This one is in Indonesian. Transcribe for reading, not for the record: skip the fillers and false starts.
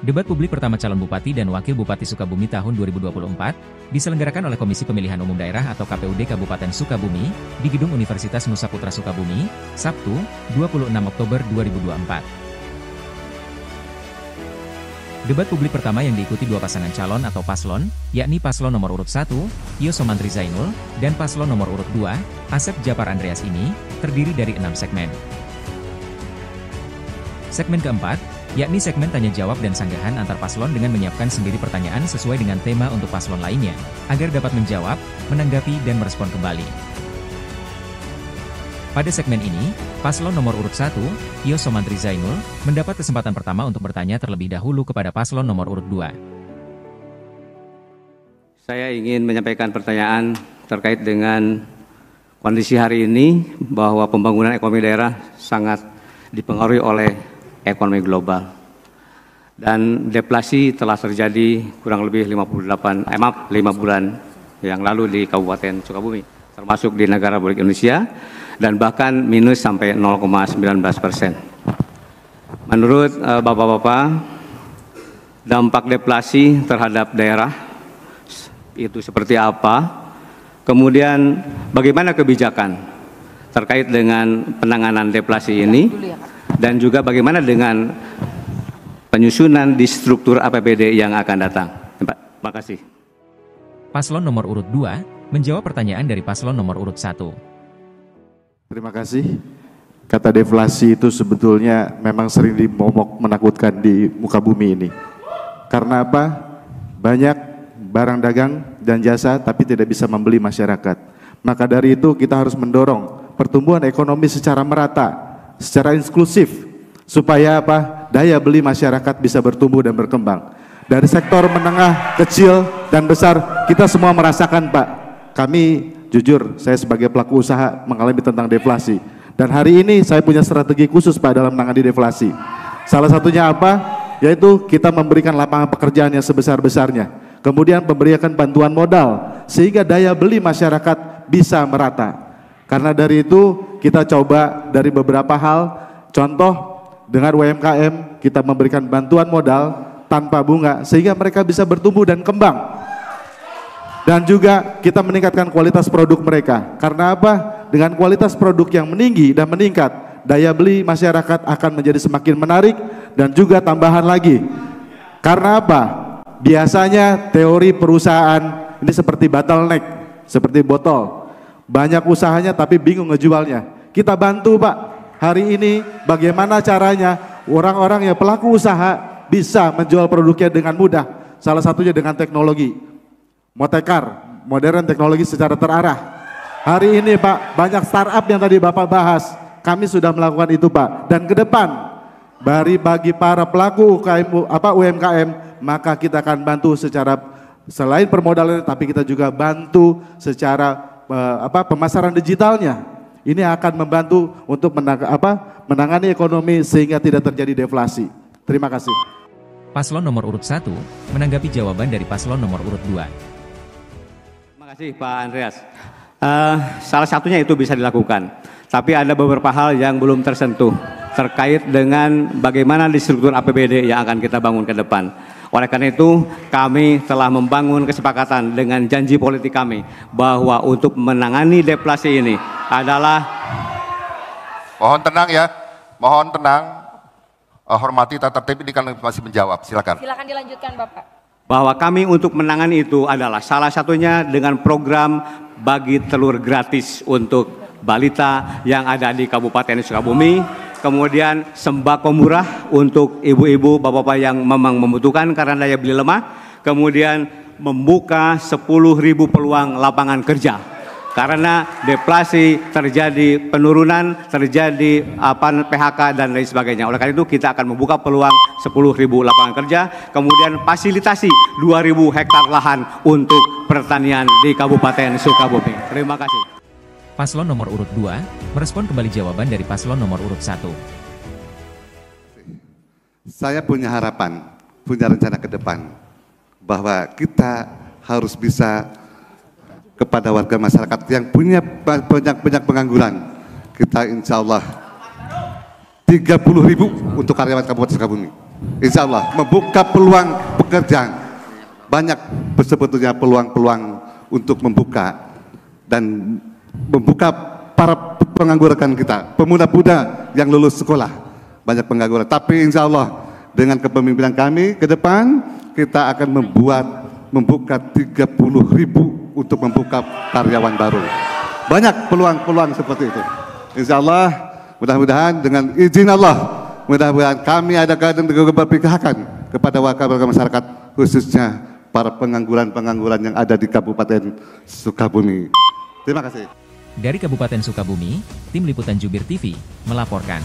Debat publik pertama calon Bupati dan Wakil Bupati Sukabumi tahun 2024 diselenggarakan oleh Komisi Pemilihan Umum Daerah atau KPUD Kabupaten Sukabumi di Gedung Universitas Nusa Putra Sukabumi, Sabtu, 26 Oktober 2024. Debat publik pertama yang diikuti dua pasangan calon atau paslon, yakni paslon nomor urut 1, Yoso Mantri Zainul, dan paslon nomor urut 2, Asep Japar Andreas ini, terdiri dari 6 segmen. Segmen keempat, yakni segmen tanya jawab dan sanggahan antar paslon dengan menyiapkan sendiri pertanyaan sesuai dengan tema untuk paslon lainnya, agar dapat menjawab, menanggapi dan merespon kembali. Pada segmen ini, paslon nomor urut 1, Yoso Mantri Zainul, mendapat kesempatan pertama untuk bertanya terlebih dahulu kepada paslon nomor urut 2. Saya ingin menyampaikan pertanyaan terkait dengan kondisi hari ini bahwa pembangunan ekonomi daerah sangat dipengaruhi oleh ekonomi global. Dan deflasi telah terjadi kurang lebih 5 bulan yang lalu di Kabupaten Sukabumi, termasuk di negara Republik Indonesia, dan bahkan minus sampai 0,19%. Menurut Bapak-Bapak, dampak deflasi terhadap daerah itu seperti apa? Kemudian bagaimana kebijakan terkait dengan penanganan deflasi ini? Dan juga bagaimana dengan penyusunan di struktur APBD yang akan datang. Terima kasih. Paslon nomor urut 2 menjawab pertanyaan dari paslon nomor urut 1. Terima kasih. Kata deflasi itu sebetulnya memang sering dimomok menakutkan di muka bumi ini. Karena apa? Banyak barang dagang dan jasa tapi tidak bisa membeli masyarakat. Maka dari itu kita harus mendorong pertumbuhan ekonomi secara merata, secara inklusif, supaya apa? Daya beli masyarakat bisa bertumbuh dan berkembang. Dari sektor menengah, kecil, dan besar, kita semua merasakan, Pak. Kami jujur, saya sebagai pelaku usaha mengalami tentang deflasi. Dan hari ini saya punya strategi khusus, Pak, dalam menangani deflasi. Salah satunya apa? Yaitu kita memberikan lapangan pekerjaan yang sebesar-besarnya. Kemudian memberikan bantuan modal, sehingga daya beli masyarakat bisa merata. Karena dari itu kita coba dari beberapa hal, contoh dengan UMKM kita memberikan bantuan modal tanpa bunga sehingga mereka bisa bertumbuh dan kembang. Dan juga kita meningkatkan kualitas produk mereka. Karena apa? Dengan kualitas produk yang meninggi dan meningkat, daya beli masyarakat akan menjadi semakin menarik dan juga tambahan lagi. Karena apa? Biasanya teori perusahaan ini seperti bottleneck, seperti botol. Banyak usahanya tapi bingung ngejualnya. Kita bantu, Pak. Hari ini bagaimana caranya orang-orang yang pelaku usaha bisa menjual produknya dengan mudah. Salah satunya dengan teknologi. Motekar, modern teknologi secara terarah. Hari ini, Pak, banyak startup yang tadi Bapak bahas. Kami sudah melakukan itu, Pak. Dan ke depan bagi para pelaku UMKM, maka kita akan bantu secara selain permodalan, tapi kita juga bantu secara pemasaran digitalnya. Ini akan membantu untuk menangani ekonomi sehingga tidak terjadi deflasi. Terima kasih. Paslon nomor urut 1 menanggapi jawaban dari paslon nomor urut 2. Terima kasih Pak Andreas. Salah satunya itu bisa dilakukan, tapi ada beberapa hal yang belum tersentuh terkait dengan bagaimana di struktur APBD yang akan kita bangun ke depan. Oleh karena itu, kami telah membangun kesepakatan dengan janji politik kami bahwa untuk menangani deflasi ini adalah... Mohon tenang ya, mohon tenang. Hormati tata tertib ini kan masih menjawab, silakan. Silakan dilanjutkan, Bapak. Bahwa kami untuk menangani itu adalah salah satunya dengan program bagi telur gratis untuk balita yang ada di Kabupaten Sukabumi. Kemudian sembako murah untuk ibu-ibu, bapak-bapak yang memang membutuhkan karena daya beli lemah. Kemudian membuka 10.000 peluang lapangan kerja. Karena deflasi terjadi penurunan, terjadi PHK dan lain sebagainya. Oleh karena itu kita akan membuka peluang 10.000 lapangan kerja. Kemudian fasilitasi 2.000 hektar lahan untuk pertanian di Kabupaten Sukabumi. Terima kasih. Paslon nomor urut 2 merespon kembali jawaban dari paslon nomor urut 1. Saya punya harapan, punya rencana ke depan bahwa kita harus bisa kepada warga masyarakat yang punya banyak pengangguran. Kita insya Allah 30.000 untuk karyawan Kabupaten Sukabumi. Insya Allah membuka peluang pekerjaan. Banyak sebetulnya peluang-peluang untuk membuka dan membuka para pengangguran kita, pemuda-pemuda yang lulus sekolah, banyak pengangguran. Tapi insya Allah dengan kepemimpinan kami ke depan, kita akan membuka 30.000 untuk membuka karyawan baru. Banyak peluang-peluang seperti itu. Insya Allah, mudah-mudahan dengan izin Allah, mudah-mudahan kami adakan berpihakan kepada warga masyarakat, khususnya para pengangguran-pengangguran yang ada di Kabupaten Sukabumi. Terima kasih. Dari Kabupaten Sukabumi, Tim Liputan Jubir TV melaporkan.